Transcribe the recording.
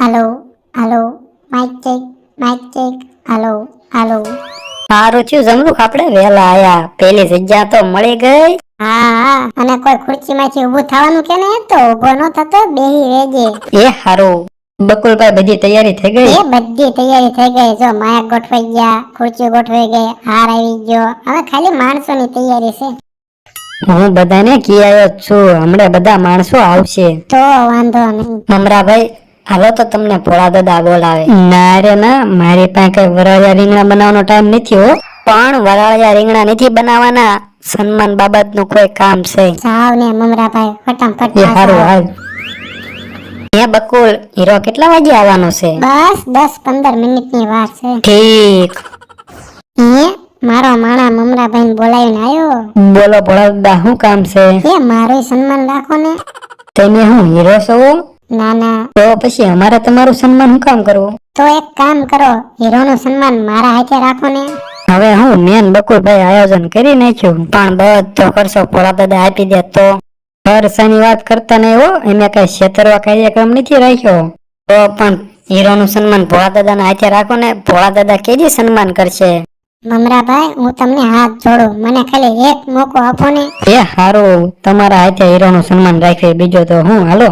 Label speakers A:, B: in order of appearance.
A: હાલો હાલો, mic check, હાલો હાલો.
B: સારું થયું જમરૂખ આપણે વહેલા આયા, પેલી જગ્યા તો મળી ગઈ.
A: હા, અને કોઈ ખુરશીમાંથી ઊભું થવાનું કે ને, તો ઊભો ન થતો, બેહી રહેજે.
B: એ હારું. બકુલભાઈ બધી તૈયારી થઈ ગઈ?
A: એ બધી તૈયારી થઈ ગઈ. જો માયા ગોઠવાઈ ગયા, ખુરશી ગોઠવાઈ ગઈ, હાર આવી ગયો. હવે ખાલી માણસોની તૈયારી છે.
B: હું બધાને કી આવ્યો છું, હમણાં બધા માણસો આવશે.
A: તો વાંધો નહીં.
B: મમરાભાઈ હાલો, તો તમને ભોળા દાદા બોલાવે. ના રે ના, મારી પાસે કઈ વરાળિયા રીંગણા બનાવવાનો ટાઈમ નથી હો. પણ વરાળિયા રીંગણા નથી બનાવવાના, સન્માન બાબતનું કોઈ કામ છે.
A: જાવ ને મમરાભાઈ, ફટાફટ.
B: એ હારું હાલ. હે બકુલ, હીરો કેટલા વાગે આવવાનો છે?
A: બસ 10-15 મિનિટની વાર છે.
B: ઠીક.
A: મારો માણા મમરાભાઈ બોલાવીને આવ્યો.
B: બોલો ભોળા દાદા, શું કામ છે?
A: એ મારું સન્માન રાખો ને.
B: તમે હું હીરો છો?
A: ના ના.
B: તો પછી અમારે તમારું સન્માન શું કામ કરવું?
A: તો એક કામ કરો, હીરોનું સન્માન મારા હાથે રાખો ને.
B: હવે હું મેન બકુલભાઈ આયોજન કરી નાખ્યું, પણ બધો ખર્ચો ભોળા દાદા આપી દે તો. ખર્ચાની વાત કરતા નહીં હો, એમે કઈ છેતરવા કાર્યક્રમ નથી રાખ્યો. તો પણ હીરોનું સન્માન ભોળા દાદાના હાથે રાખો ને, ભોળા દાદા કેજી સન્માન કરશે.
A: મમરાભાઈ, હું તમને હાથ જોડું, મને ખાલી એક મોકો આપો ને.
B: એ હારું, તમારા હાથે હીરોનું સન્માન રાખ્યું, બીજો તો હું હાલો.